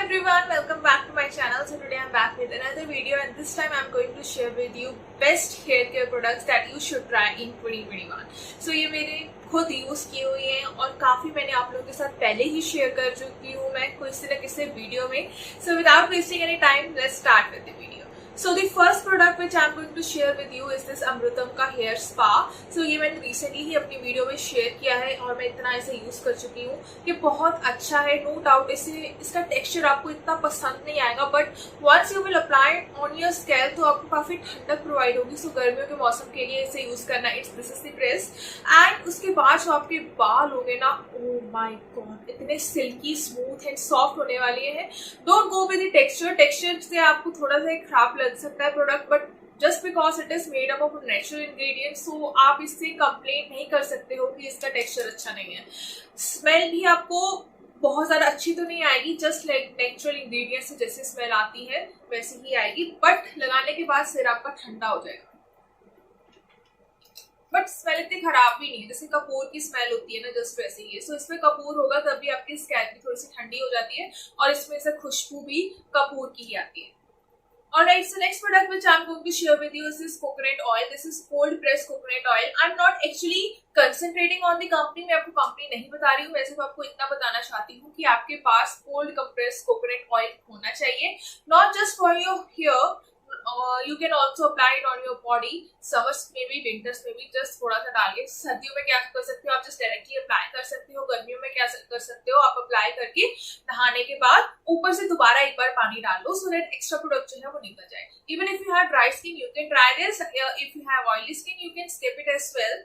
everyone, welcome back to my channel. So today I'm back with another video and this time I'm going to share with you best hair care products that you should try in 2021. So ये मेरे खुद use किए हुए हैं और काफी मैंने आप लोगों के साथ पहले ही शेयर कर चुकी हूँ मैं किसी न किसी वीडियो में. So without wasting any time, let's start with the video. So the first product which I'm going to share with you is this Amrutam का हेयर स्पा. So ये मैंने रिसेंटली ही अपनी वीडियो में शेयर किया है और मैं इतना इसे यूज कर चुकी हूँ. ये बहुत अच्छा है, नो डाउट. इसका टेक्सचर आपको इतना पसंद नहीं आएगा, but once you will apply on your scalp तो आपको काफी ठंडक प्रोवाइड होगी. सो गर्मियों के मौसम के लिए इसे यूज करना, this is the tricks. And उसके बाद जो आपके बाल होंगे ना, ओ माय गॉड, इतने सिल्की स्मूथ एंड सॉफ्ट होने वाले हैं. Don't go with the texture से आपको थोड़ा सा खराब लग सकता है product, but just because it is made up of natural ingredients, so आप इससे कंप्लेंट नहीं कर सकते हो कि इसका टेक्सचर अच्छा नहीं है. स्मेल भी आपको बहुत ज्यादा अच्छी तो नहीं आएगी, जस्ट लाइक नेचुरल इंग्रेडिएंट्स से जैसे स्मेल आती है वैसे ही आएगी, बट लगाने के बाद सिर आपका ठंडा हो जाएगा. बट स्मेल इतनी खराब भी नहीं है, जैसे कपूर की स्मेल होती है ना, जस्ट वैसे ही है. सो इसमें कपूर होगा तभी आपकी स्कैल्प भी थोड़ी सी ठंडी हो जाती है और इसमें से खुशबू भी कपूर की ही आती है. Alright, so next product which I'm going to share with you is this coconut oil. This is cold pressed coconut oil. I'm not actually concentrating on the company. मैं आपको कंपनी नहीं बता रही हूँ, मैं सिर्फ आपको इतना बताना चाहती हूँ कि आपके पास cold compressed coconut oil होना चाहिए. Not just for your hair, you can also apply it on your body. Summers में भी, winters में भी, just थोड़ा सा डालिए. सर्दियों में क्या कर सकते हो आप, just directly apply कर सकते हो. गर्मियों में क्या कर सकते हो आप, अप्लाई करके नहाने के बाद ऊपर से दोबारा एक बार पानी डाल लो, so that extra product जो है वो निकल जाए. Even if you have dry skin, you can try this. If you have oily skin, you can skip it as well.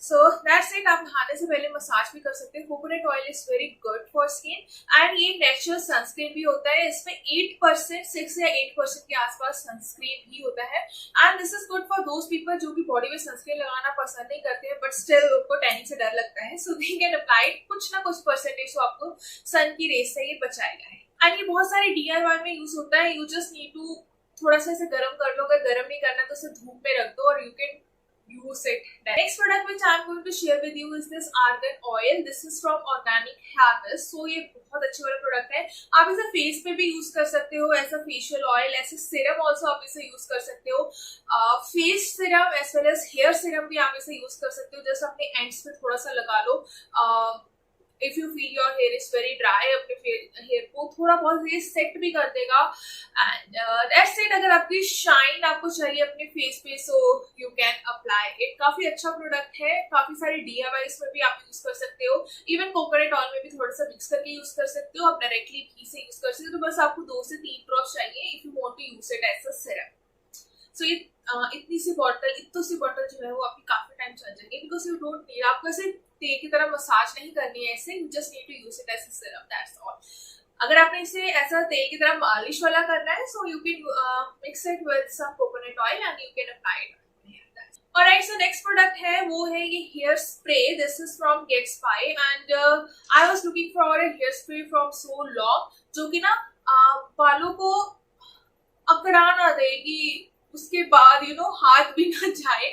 So that's it. आप नहाने से पहले मसाज भी कर सकते हैं. Coconut oil is very good for skin and ये natural sunscreen भी होता है. इसमें 8%, 6 या 8% के आसपास सनस्क्रीन भी होता है. And this is good for those people जो कि बॉडी में सनस्क्रीन लगाना पसंद नहीं करते हैं, बट स्टिल उनको टैनिंग से डर लगता है. सो दे कैन अप्लाई कुछ ना कुछ परसेंटेज तो आपको सन की रेस से ये बचाएगा है. एंड ये बहुत सारे DIY में यूज होता है. यू जस्ट नीड टू थोड़ा सा इसे गर्म कर लो. अगर गर्म नहीं करना तो इसे धूप में रख दो और you can use it. The next product which I am going to share with you is this Argan Oil. This is from Organic Hair Rs. So ये बहुत अच्छे वाला प्रोडक्ट है. आप इसे फेस पे भी यूज कर सकते हो एज अ फेशियल ऑयल, ऐसे सिरम ऑल्सो आप इसे यूज कर सकते हो. Face serum as well as hair serum भी आप इसे यूज कर सकते हो. जैसे अपने एंड्स पे थोड़ा सा लगा लो. If you feel your hair is very dry, अपने हेयर को थोड़ा बहुत ये सेट भी कर देगा. And that's it. अगर आपकी शाइन आपको चाहिए अपने फेस पे, so you can apply it. काफी अच्छा प्रोडक्ट है. काफी सारे DIYs में भी आप यूज कर सकते हो. इवन कोकोनट ऑयल में भी थोड़ा सा मिक्स करके यूज कर सकते हो. आप डायरेक्टली घी से यूज कर सकते हो. तो बस आपको 2 से 3 ड्रॉप्स चाहिए if you want to use it as a serum. So ये इतनी सी बॉटल जो है वो आपकी काफी टाइम चल जाएगी, बिकॉज यू डोंट नीड, आपको ऐसे तेल की तरह मसाज नहीं करनी है इसे. You just need to use it as a serum, that's all. अगर आपने इसे ऐसा तेल की तरह मालिश वाला करना है, so you can mix it with some coconut oil and you can apply it. Alright, so next product है वो है ये hair spray. This is from Gatsby and I was looking for a hair spray from so long, जो कि ना बालों को अकड़ा ना देगी, उसके बाद हाथ भी ना जाए.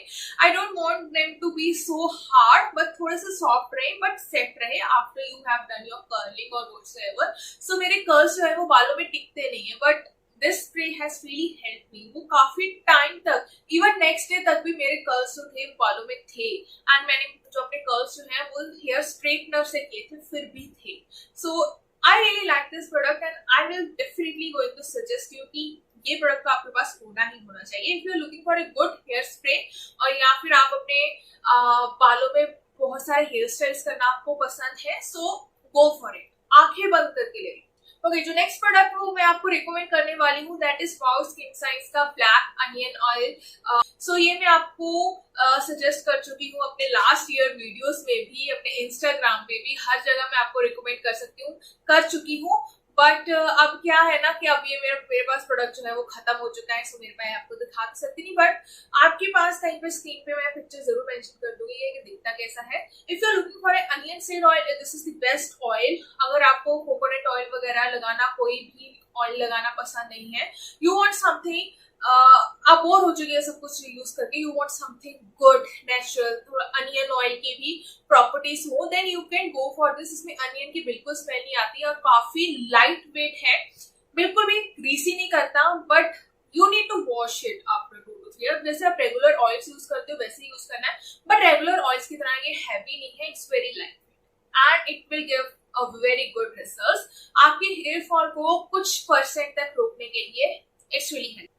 I don't want them to be so hard, but थोड़े से सॉफ्ट रहे बट सेट रहे after you have done your curling और व्हाटसोएवर. सो मेरे कर्ल्स जो है वो बालों में टिकते नहीं है, but this spray has really help me. वो काफी टाइम तक, इवन नेक्स्ट डे तक भी मेरे कर्ल्स जो थे बालों में थे. एंड मैंने जो अपने कर्ल्स जो है वो हेयर स्ट्रेटनर से किए थे, फिर भी थे. So I really like this product and I will definitely going to suggest you कि ये प्रोडक्ट तो आपके पास होना ही होना चाहिए if you are looking for a good hair spray. और या फिर आप अपने बालों में बहुत सारे हेयर स्टाइल्स करना आपको पसंद है, सो गो फॉर इट. आंखें बंद करके ले. ओके, जो नेक्स्ट प्रोडक्ट वो मैं आपको रिकमेंड करने वाली हूँ, that is wow skin science का ब्लैक अनियन ऑयल. सो ये मैं आपको सजेस्ट कर चुकी हूँ अपने लास्ट ईयर वीडियोस में भी, अपने इंस्टाग्राम पे भी, हर जगह मैं आपको रिकमेंड कर चुकी हूँ. बट अब क्या है ना कि अब ये मेरे पास प्रोडक्ट जो है वो खत्म हो चुका है, सो मेरे पास आपको दिखा तो सकती नहीं, बट आपके पास कहीं पे स्क्रीन पे मैं पिक्चर जरूर मेंशन कर दूंगी कि दिखता कैसा है. If you are looking for a onion seed oil, this is the best oil. अगर आपको कोकोनट ऑयल वगैरह लगाना, कोई भी ऑयल लगाना पसंद नहीं है, यू वांट समथिंग, आप बोर हो चुके हैं सब कुछ यूज करके, you want something good natural, थोड़ा अनियन ऑयल की भी प्रॉपर्टीज हो, then you can go for this. इसमें अनियन की बिल्कुल स्मेल नहीं आती और काफी लाइट वेट है. बिल्कुल भी ग्रीसी नहीं करता, but you need to wash it after 2 to 3 years। जैसे आप रेगुलर ऑयल्स यूज करते हो वैसे यूज करना है, बट रेगुलर ऑयल्स की तरह ये हैवी नहीं है, it's very light and it will give a very good result आपके हेयर फॉल को कुछ % तक रोकने के लिए। It's really help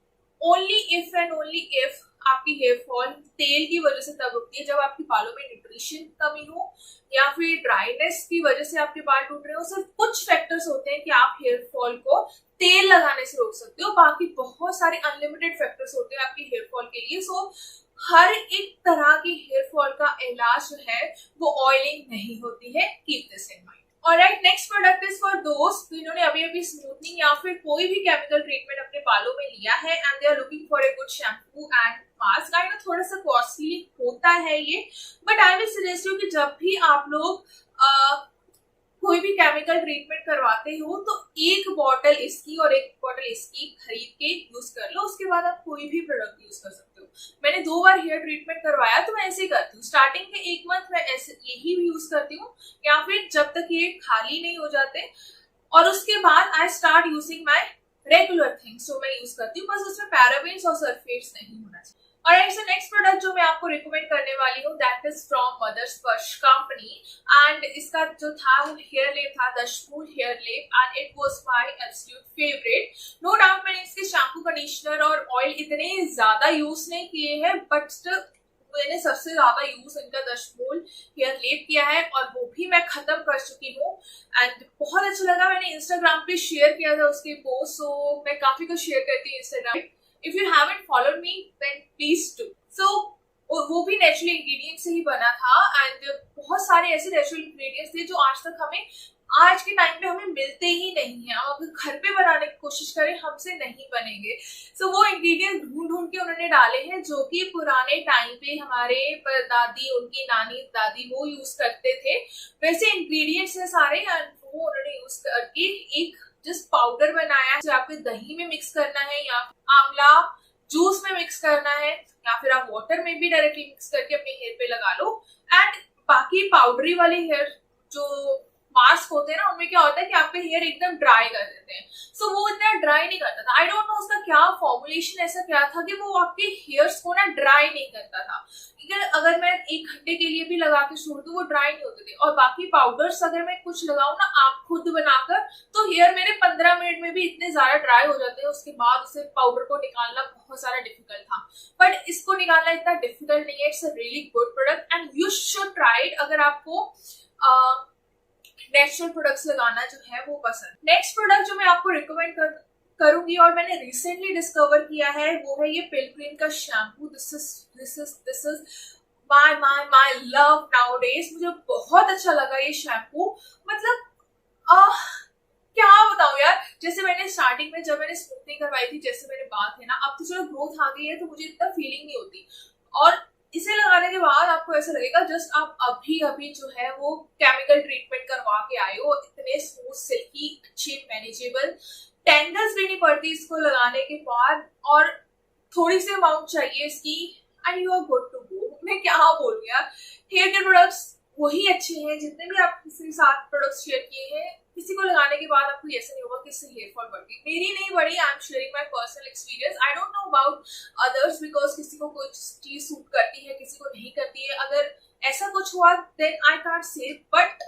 only if and only if आपकी हेयर फॉल तेल की वजह से तब रुकती है जब आपके बालों में न्यूट्रिशन कमी हो या फिर ड्राइनेस की वजह से आपके बाल टूट रहे हो। सिर्फ कुछ फैक्टर्स होते हैं कि आप हेयर फॉल को तेल लगाने से रोक सकते हो, बाकी बहुत सारे अनलिमिटेड फैक्टर्स होते हैं आपके हेयर फॉल के लिए। सो हर एक तरह की हेयर फॉल का इलाज जो है वो ऑयलिंग नहीं होती है, keep this in mind. Alright, next product is for दोस्त जिन्होंने अभी अभी स्मूथनिंग या फिर कोई भी केमिकल ट्रीटमेंट अपने बालों में लिया है and they are looking for a good shampoo and mask. I know थोड़ा सा कॉस्टली होता है ये, but I will suggest you कि जब भी आप लोग कोई भी केमिकल ट्रीटमेंट करवाते हो तो एक बॉटल इसकी और एक बॉटल इसकी खरीद के यूज कर लो, उसके बाद आप कोई भी प्रोडक्ट यूज कर सकते हो। मैंने 2 बार हेयर ट्रीटमेंट करवाया तो मैं ऐसे ही करती हूँ, स्टार्टिंग के 1 मंथ मैं ऐसे यही भी यूज करती हूँ या फिर जब तक ये खाली नहीं हो जाते, और उसके बाद I start using my regular things. So मैं यूज करती हूँ, बस उसमें पैराबेन्स और सल्फेट्स नहीं होना चाहिए। और ऐसे नेक्स्ट प्रोडक्ट जो मैं आपको रिकमेंड करने वाली हूँ that is from mother's Sparsh company एंड इसका जो था वो हेयर लेप था, दशमूल हेयर लेप and it was my absolute favourite. No doubt मैंने इसके शैम्पू, कंडीशनर और ऑयल इतने ज्यादा यूज नहीं किए हैं, बट मैंने सबसे ज्यादा यूज इनका दशमूल हेयर लेप किया है और वो भी मैं खत्म कर चुकी हूँ एंड बहुत अच्छा लगा। मैंने इंस्टाग्राम पे शेयर किया था उसके पोस्ट, सो मैं काफी कुछ शेयर करती हूँ Instagram. If you haven't followed me, then please do. So, वो भी नेचुरल इंग्रेडिएंट से ही बना था एंड बहुत सारे ऐसे नेचुरल इंग्रेडिएंट्स थे जो आज तक हमें आज के टाइम पे हमें मिलते ही नहीं है। हम अगर घर पे बनाने की कोशिश करें हमसे नहीं बनेंगे। So, वो इंग्रेडिएंट ढूंढ के उन्होंने डाले हैं जो कि पुराने टाइम पे हमारे परदादी, उनकी नानी दादी वो यूज करते थे, वैसे इंग्रेडिएंट्स है सारे वो उन्होंने यूज करके एक जस्ट पाउडर बनाया है जो आपको दही में मिक्स करना है या आंवला जूस में मिक्स करना है या फिर आप वाटर में भी डायरेक्टली मिक्स करके अपने हेयर पे लगा लो। एंड बाकी पाउडरी वाले हेयर जो मास्क होते हैं ना उनमें क्या होता है कि आपके हेयर एकदम ड्राई कर देते हैं। सो वो इतना ड्राई नहीं करता था। आई डोंट नो उसका क्या फॉर्मुलेशन ऐसा क्या था कि वो आपके हेयर्स को ना ड्राई नहीं करता था। अगर मैं 1 घंटे के लिए भी लगा के छोड़ दूं वो ड्राई नहीं होते थे। और बाकी पाउडर्स अगर मैं कुछ लगाऊं ना आप खुद बनाकर तो हेयर मेरे 15 मिनट में भी इतने ज्यादा ड्राई हो जाते हैं। उसके बाद उसे पाउडर को निकालना बहुत सारा डिफिकल्ट था, बट इसको निकालना इतना डिफिकल्ट नहीं है। It's a really good product and you should try it अगर आपको नेचुरल प्रोडक्ट्स लगाना जो है वो पसंद। नेक्स्ट प्रोडक्ट जो मैं आपको रिकमेंड करूंगी और मैंने रिसेंटली डिस्कवर किया है वो है ये पिलग्रिम का shampoo. This is my love nowadays. मुझे बहुत अच्छा लगा ये शैम्पू। मतलब क्या बताऊं यार, जैसे मैंने स्टार्टिंग में जब मैंने स्मूथनिंग करवाई थी, जैसे मेरे बाल थे ना, अब तो चलो ग्रोथ आ गई है तो मुझे इतना फीलिंग नहीं होती। और इसे लगाने के बाद आपको ऐसा लगेगा जस्ट आप अभी जो है वो केमिकल ट्रीटमेंट करवा के आए हो। इतने स्मूथ, सिल्की, अच्छी, मैनेजेबल, टेंडर्स भी नहीं पड़ती इसको लगाने के बाद, और थोड़ी सी अमाउंट चाहिए इसकी and you are good to go. मैं क्या बोलूं यार, हेयर केयर प्रोडक्ट्स वही अच्छे हैं जितने भी आप किसी के साथ प्रोडक्ट्स शेयर किए हैं। किसी को लगाने के बाद आपको ऐसा नहीं होगा कि इससे हेयर फॉल बढ़ गई। मेरी नहीं बढ़ी, I am sharing my personal experience. I don't know about others because किसी को कोई चीज सूट करती है, किसी को नहीं करती है। अगर ऐसा कुछ हुआ then I can't say, but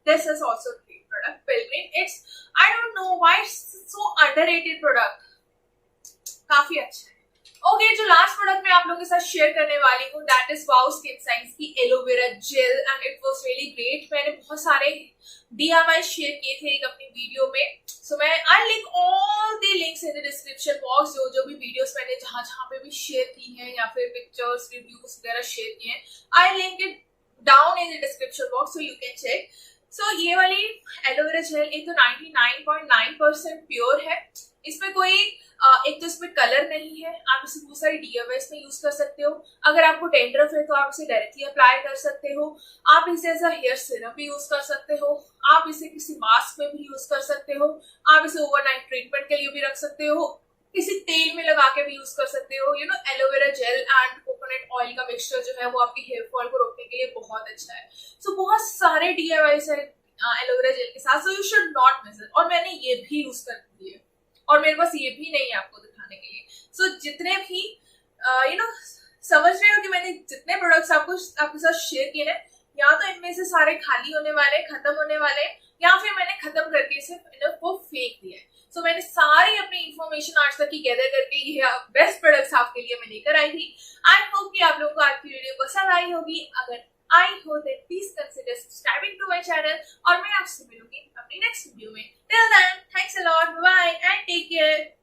this is also great product Pilgrim. It's I don't know why it's so underrated product, काफी अच्छा है। ओके, जो लास्ट प्रोडक्ट मैं आप लोगों के साथ शेयर करने वाली हूँ that is wow skin science की aloe vera gel and it was really great. मैंने बहुत सारे DIY शेयर किए थे एक अपनी वीडियो में, सो मैं I link all the links in the description box. जो भी वीडियोस मैंने जहां पे भी शेयर की हैं या फिर पिक्चर्स, रिव्यूज वगैरह शेयर किए हैं, I link it down in the description box so you can check. So ये वाली एलोवेरा जेल एक तो 99.9% प्योर है। इसमें कोई एक तो इसमें कलर नहीं है। आप इसे बहुत सारी DIYs में यूज कर सकते हो। अगर आपको डेंड्रफ है तो आप इसे डायरेक्टली अप्लाई कर सकते हो। आप इसे एज अ हेयर सीरम भी यूज कर सकते हो। आप इसे किसी मास्क में भी यूज कर सकते हो। आप इसे ओवरनाइट ट्रीटमेंट के लिए भी रख सकते हो। किसी तेल में लगा के भी यूज कर सकते हो। You know, aloe vera gel and coconut oil का मिक्सचर जो है वो आपके हेयर फॉल को रोकने के लिए बहुत अच्छा है। सो बहुत सारे DIYs है एलोवेरा जेल के साथ, so you should not miss it. और मैंने ये भी यूज कर ली है और मेरे पास ये भी नहीं है आपको दिखाने के लिए। सो जितने भी समझ रहे हो कि मैंने जितने प्रोडक्ट्स आपके साथ शेयर किए हैं, या तो इनमें से सारे खाली होने वाले, खत्म होने वाले, या फिर मैंने खत्म करके सिर्फ इनको फेंक दिया है। सो मैंने सारी अपनी इंफॉर्मेशन आज तक की गैदर करके ये बेस्ट प्रोडक्ट्स आपके लिए मैं लेकर आई थी। आई होप कि आप लोगों को आज की वीडियो पसंद आई होगी। अगर आई हो then please consider subscribing to my channel, और मैं आपसे मिलूंगी अपनी नेक्स्ट वीडियो में। Till then, thanks a lot, bye and take care.